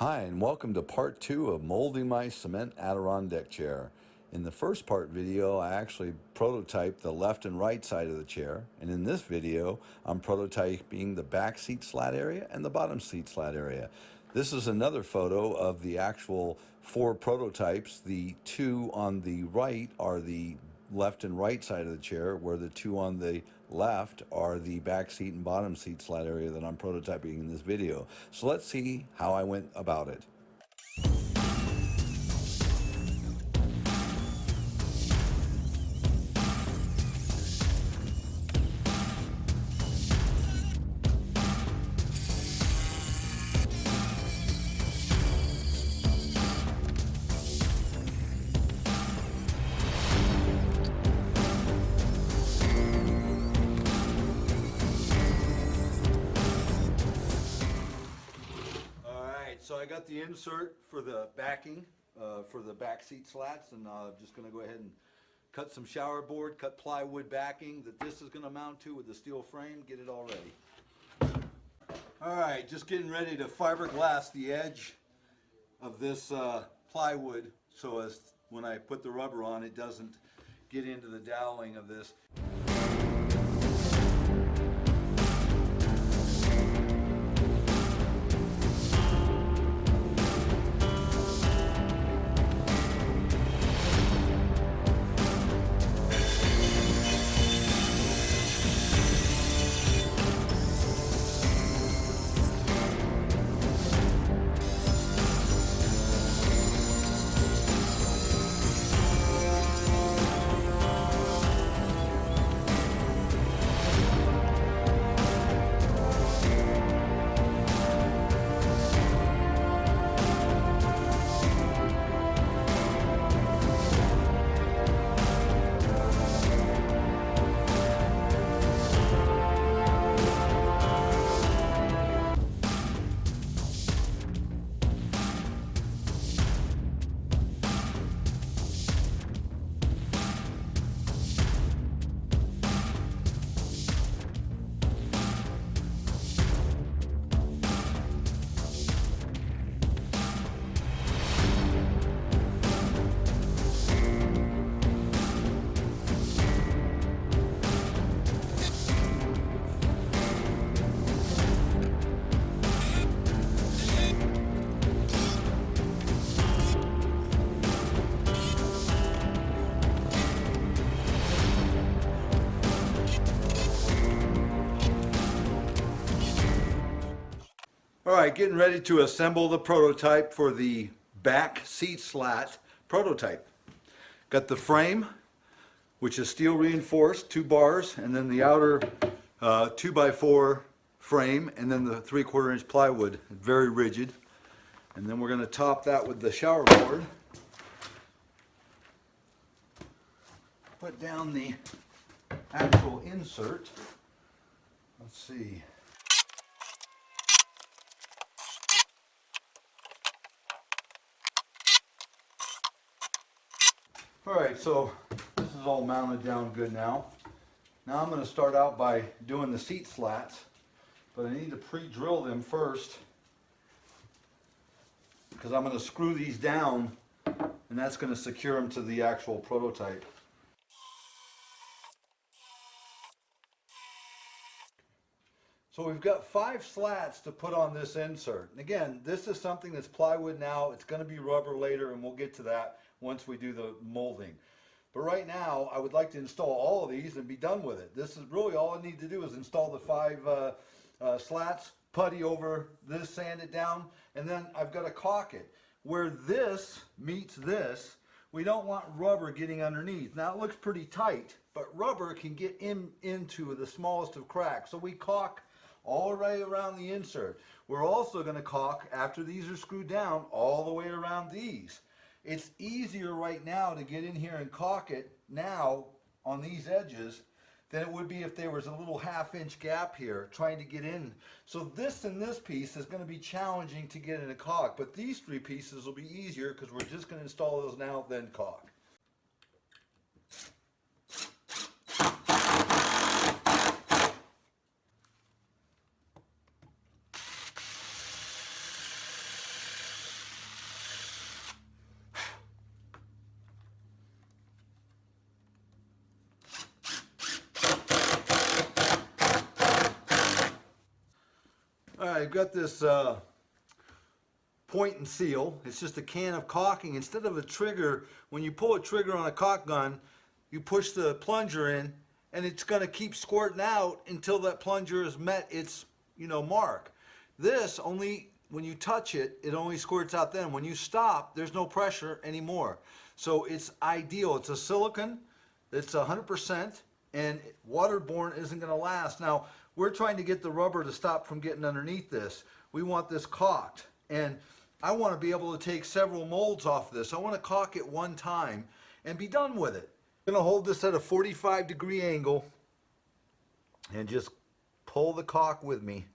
Hi, and welcome to part 2 of molding my cement Adirondack chair. In the first part video, I actually prototyped the left and right side of the chair, and in this video, I'm prototyping the back seat slat area and the bottom seat slat area. This is another photo of the actual 4 prototypes. The 2 on the right are the left and right side of the chair, where the 2 on the left are the back seat and bottom seat slat area that I'm prototyping in this video. So let's see how I went about it. So I got the insert for the backing, for the back seat slats, and I'm just going to go ahead and cut some shower board, cut plywood backing that this is going to mount to with the steel frame, get it all ready. All right, just getting ready to fiberglass the edge of this plywood so as when I put the rubber on, it doesn't get into the doweling of this. All right, getting ready to assemble the prototype for the back seat slat prototype. Got the frame, which is steel reinforced, 2 bars, and then the outer 2x4 frame, and then the 3/4 inch plywood, very rigid. And then we're going to top that with the shower board. Put down the actual insert. Let's see. All right, so this is all mounted down good now. Now I'm going to start out by doing the seat slats, but I need to pre-drill them first because I'm going to screw these down, and that's going to secure them to the actual prototype. So we've got 5 slats to put on this insert. And again, this is something that's plywood now. It's going to be rubber later, and we'll get to that once we do the molding. But right now, I would like to install all of these and be done with it. This is really all I need to do is install the 5 slats, putty over this, sand it down, and then I've got to caulk it. Where this meets this, we don't want rubber getting underneath. Now it looks pretty tight, but rubber can get into the smallest of cracks. So we caulk all the way around the insert. We're also going to caulk, after these are screwed down, all the way around these. It's easier right now to get in here and caulk it now on these edges than it would be if there was a little 1/2 inch gap here trying to get in. So this and this piece is going to be challenging to get in a caulk, but these 3 pieces will be easier because we're just going to install those now, then caulk. I've got this point and seal. It's just a can of caulking. Instead of a trigger, when you pull a trigger on a caulk gun, you push the plunger in and it's going to keep squirting out until that plunger has met its, mark. This only, when you touch it, it only squirts out then. When you stop, there's no pressure anymore. So it's ideal. It's a silicone. It's 100% and waterborne isn't going to last. Now, we're trying to get the rubber to stop from getting underneath this. We want this caulked. And I want to be able to take several molds off this. I want to caulk it one time and be done with it. I'm going to hold this at a 45-degree angle and just pull the caulk with me.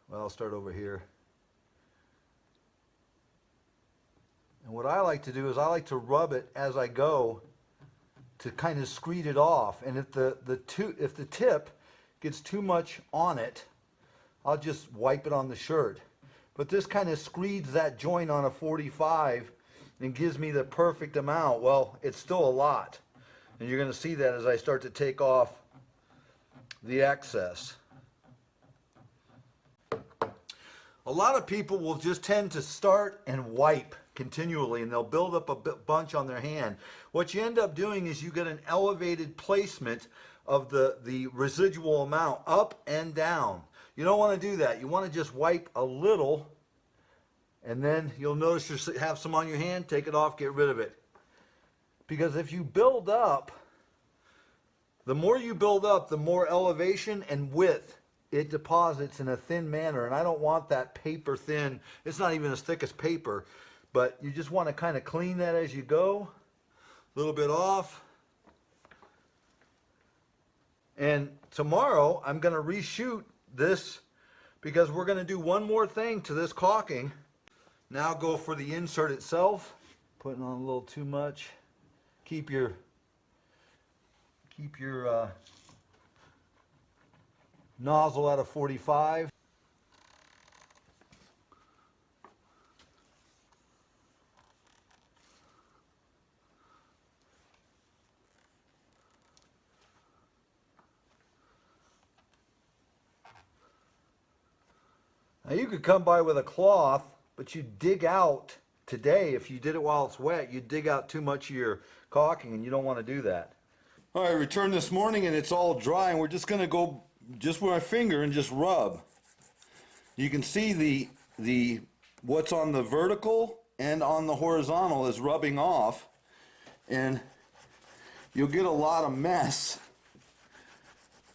Well, I'll start over here. And what I like to do is I like to rub it as I go to kind of screed it off. And if the tip gets too much on it, I'll just wipe it on the shirt. But this kind of screeds that joint on a 45 and gives me the perfect amount. Well, it's still a lot. And you're going to see that as I start to take off the excess. A lot of people will just tend to start and wipe continually, and they'll build up a bunch on their hand. What you end up doing is you get an elevated placement of the residual amount up and down. You don't want to do that. You want to just wipe a little, and then you'll notice you have some on your hand. Take it off, get rid of it. Because if you build up, the more you build up, the more elevation and width it deposits in a thin manner. And I don't want that paper thin. It's not even as thick as paper, but you just want to kind of clean that as you go. A little bit off. And tomorrow I'm going to reshoot this because we're going to do one more thing to this caulking. Now go for the insert itself. Putting on a little too much. Keep your nozzle at a 45. Now you could come by with a cloth, but you dig out today, if you did it while it's wet, you dig out too much of your caulking, and you don't want to do that. All right, returned this morning and it's all dry, and we're just going to go just with my finger and just rub. You can see the what's on the vertical and on the horizontal is rubbing off, and you'll get a lot of mess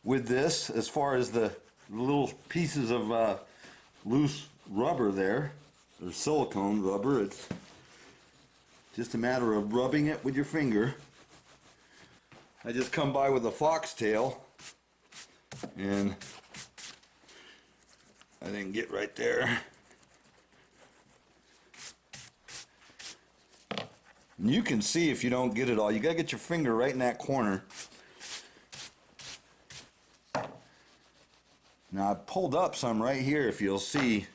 with this as far as the little pieces of loose rubber there, or silicone rubber. It's just a matter of rubbing it with your finger. I just come by with a foxtail, and I didn't get right there. And you can see if you don't get it all. You gotta get your finger right in that corner. Now I pulled up some right here. If you'll see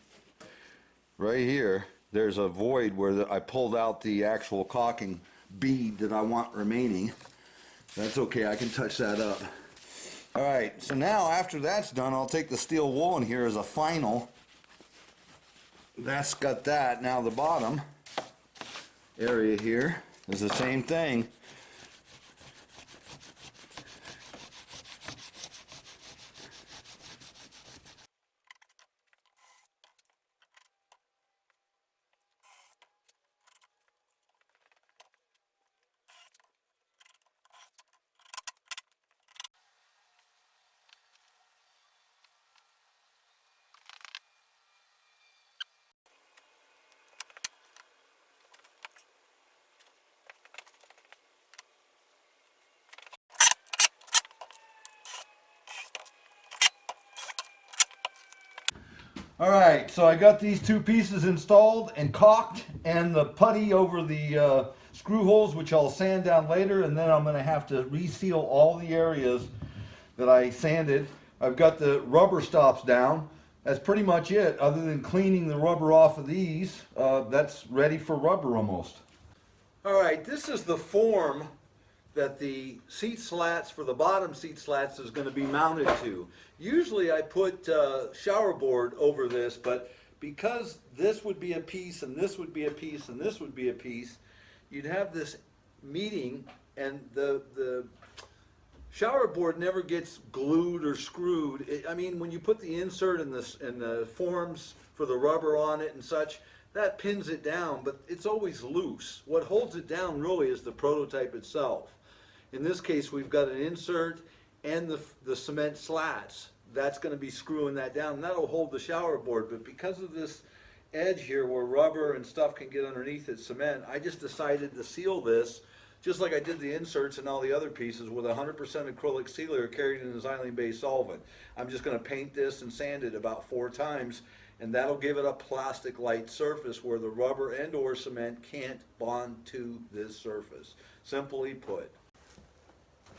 right here, there's a void where I pulled out the actual caulking bead that I want remaining. That's okay, I can touch that up. All right, so now after that's done, I'll take the steel wool in here as a final. That's got that. Now the bottom area here is the same thing. All right, so I got these two pieces installed and caulked, and the putty over the screw holes, which I'll sand down later, and then I'm going to have to reseal all the areas that I sanded. I've got the rubber stops down. That's pretty much it. Other than cleaning the rubber off of these, that's ready for rubber almost. All right, this is the form that the seat slats for the bottom seat slats is going to be mounted to. Usually I put shower board over this, but because this would be a piece and this would be a piece and this would be a piece, you'd have this meeting, and the shower board never gets glued or screwed. I mean, when you put the insert and the forms for the rubber on it and such, that pins it down, but it's always loose. What holds it down really is the prototype itself. In this case, we've got an insert and the cement slats. That's going to be screwing that down, and that'll hold the shower board. But because of this edge here where rubber and stuff can get underneath it, cement, I just decided to seal this, just like I did the inserts and all the other pieces, with 100% acrylic sealer carried in a xylene-based solvent. I'm just going to paint this and sand it about 4 times, and that'll give it a plastic-light surface where the rubber and or cement can't bond to this surface. Simply put.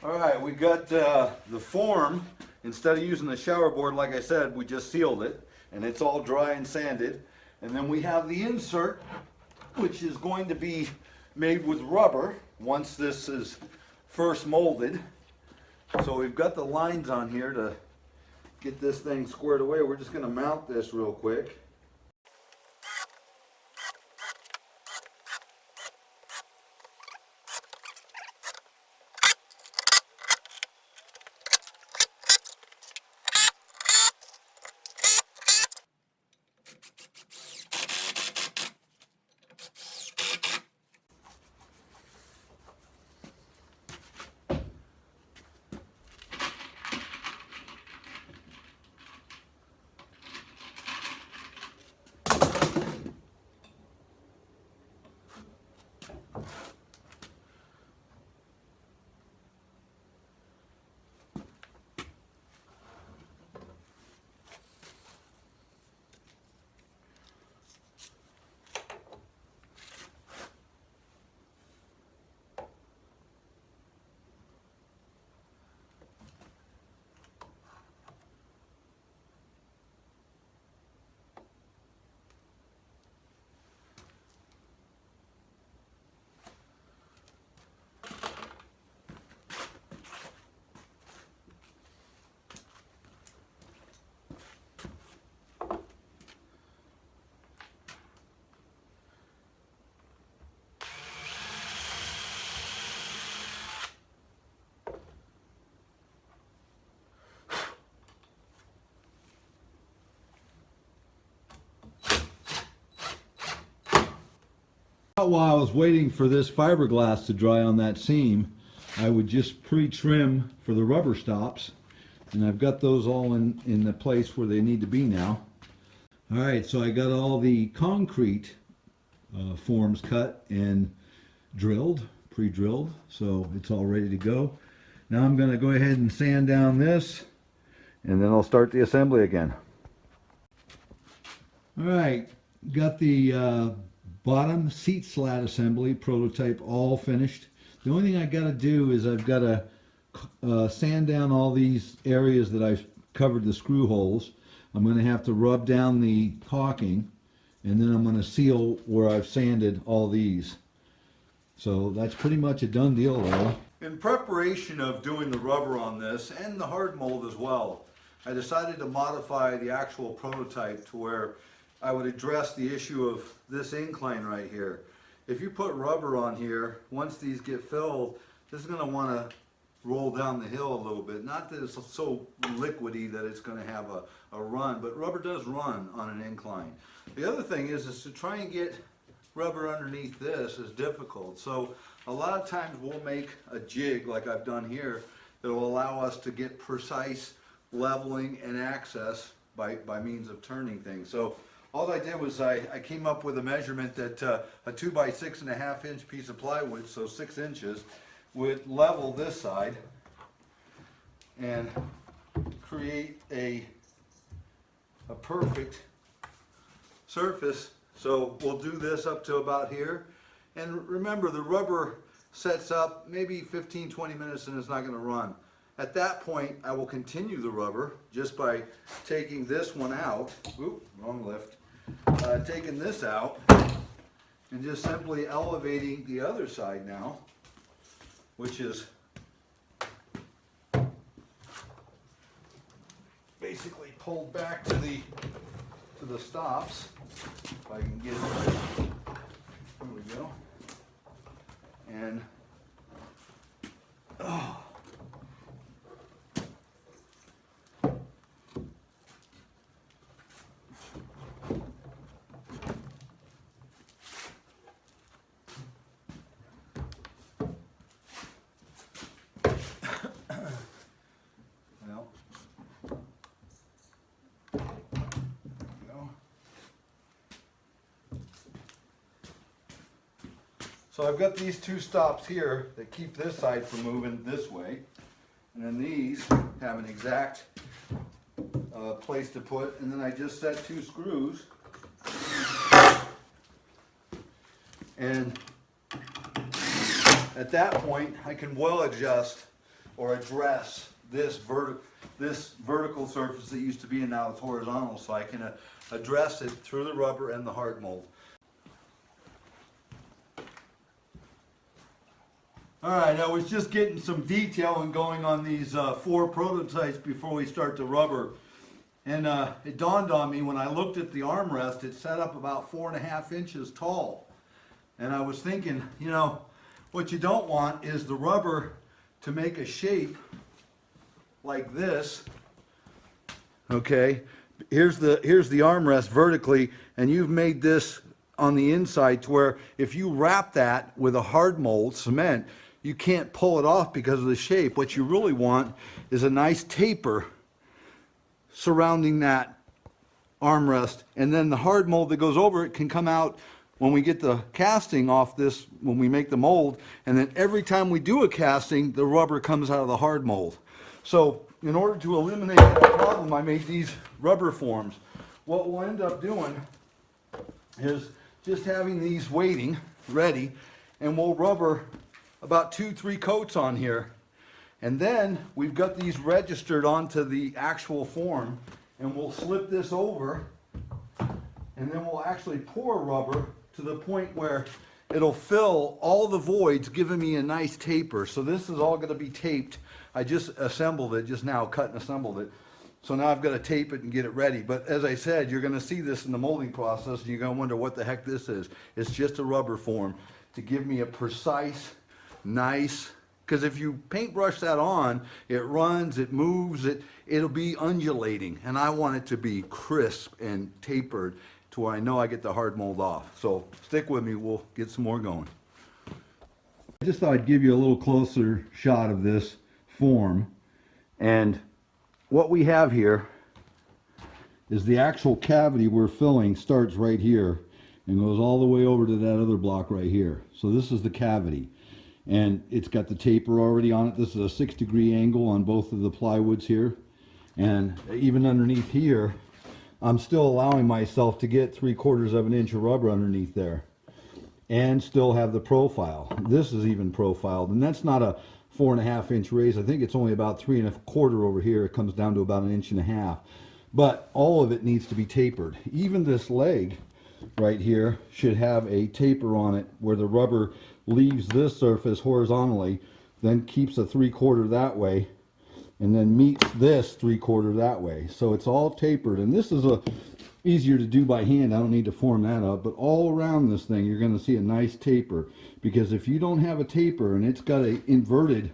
All right, we got the form. Instead of using the shower board, like I said, we just sealed it, and it's all dry and sanded. And then we have the insert, which is going to be made with rubber once this is first molded. So we've got the lines on here to get this thing squared away. We're just going to mount this real quick. While I was waiting for this fiberglass to dry on that seam, I would just pre-trim for the rubber stops, and I've got those all in the place where they need to be now. All right, so I got all the concrete forms cut and drilled, pre-drilled, so it's all ready to go. Now I'm going to go ahead and sand down this, and then I'll start the assembly again. All right, got the bottom seat slat assembly prototype all finished. The only thing I got to do is I've got to sand down all these areas that I've covered the screw holes. I'm going to have to rub down the caulking, and then I'm going to seal where I've sanded all these. So that's pretty much a done deal though. In preparation of doing the rubber on this and the hard mold as well, I decided to modify the actual prototype to where I would address the issue of this incline right here. If you put rubber on here, once these get filled, this is going to want to roll down the hill a little bit. Not that it's so liquidy that it's going to have a run, but rubber does run on an incline. The other thing is to try and get rubber underneath this is difficult. So a lot of times we'll make a jig like I've done here that will allow us to get precise leveling and access by means of turning things. So all I did was I came up with a measurement that a 2 by 6.5 inch piece of plywood, so 6 inches, would level this side and create a perfect surface. So we'll do this up to about here. And remember, the rubber sets up maybe 15-20 minutes and it's not going to run. At that point, I will continue the rubber just by taking this one out. Oop, wrong lift. Taking this out and just simply elevating the other side now which is basically pulled back to the stops. If I can get it. There we go. And oh. So I've got these two stops here that keep this side from moving this way. And then these have an exact place to put. And then I just set two screws. And at that point, I can well adjust or address this vertical surface that used to be, and now it's horizontal. So I can address it through the rubber and the hard mold. Alright, I was just getting some detail and going on these 4 prototypes before we start the rubber. And it dawned on me when I looked at the armrest, it set up about 4.5 inches tall. And I was thinking, you know, what you don't want is the rubber to make a shape like this. Okay, here's the armrest vertically, and you've made this on the inside to where if you wrap that with a hard mold, cement, you can't pull it off because of the shape. What you really want is a nice taper surrounding that armrest, and then the hard mold that goes over it can come out when we get the casting off this, when we make the mold, and then every time we do a casting, the rubber comes out of the hard mold. So in order to eliminate that problem, I made these rubber forms. What we'll end up doing is just having these waiting, ready, and we'll rubber about 2-3 coats on here. And then we've got these registered onto the actual form, and we'll slip this over, and then we'll actually pour rubber to the point where it'll fill all the voids, giving me a nice taper. So this is all going to be taped. I just assembled it just now, cut and assembled it. So now I've got to tape it and get it ready. But as I said, you're going to see this in the molding process, and you're going to wonder what the heck this is. It's just a rubber form to give me a precise, nice, because if you paintbrush that on, it runs, it moves, it'll be undulating, and I want it to be crisp and tapered to where I know I get the hard mold off. So stick with me, we'll get some more going. I just thought I'd give you a little closer shot of this form, and what we have here is the actual cavity we're filling starts right here and goes all the way over to that other block right here. So this is the cavity. And it's got the taper already on it. This is a 6-degree angle on both of the plywoods here. And even underneath here, I'm still allowing myself to get 3/4 of an inch of rubber underneath there. And still have the profile. This is even profiled. And that's not a 4.5 inch raise. I think it's only about 3 1/4 over here. It comes down to about 1.5 inches. But all of it needs to be tapered. Even this leg right here should have a taper on it where the rubber leaves this surface horizontally, then keeps a 3/4 that way, and then meets this 3/4 that way. So it's all tapered, and this is easier to do by hand. I don't need to form that up, but all around this thing you're going to see a nice taper, because if you don't have a taper and it's got a inverted,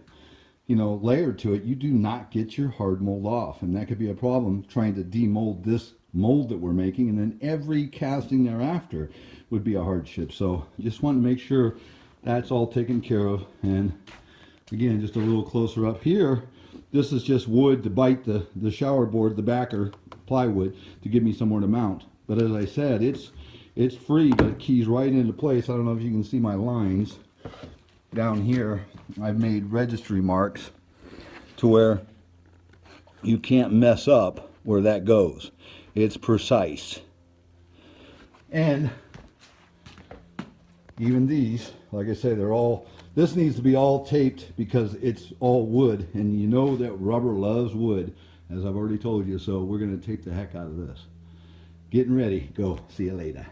you know, layer to it, you do not get your hard mold off, and that could be a problem trying to demold this mold that we're making, and then every casting thereafter would be a hardship. So just want to make sure that's all taken care of. And again, just a little closer up here, this is just wood to bite the shower board, the backer plywood, to give me somewhere to mount. But as I said, it's free, but it keys right into place. I don't know if you can see my lines down here. I've made registry marks to where you can't mess up where that goes. It's precise. And even these, like I say, they're all, this needs to be all taped because it's all wood, and you know that rubber loves wood, as I've already told you. So we're going to tape the heck out of this. Getting ready. Go. See you later.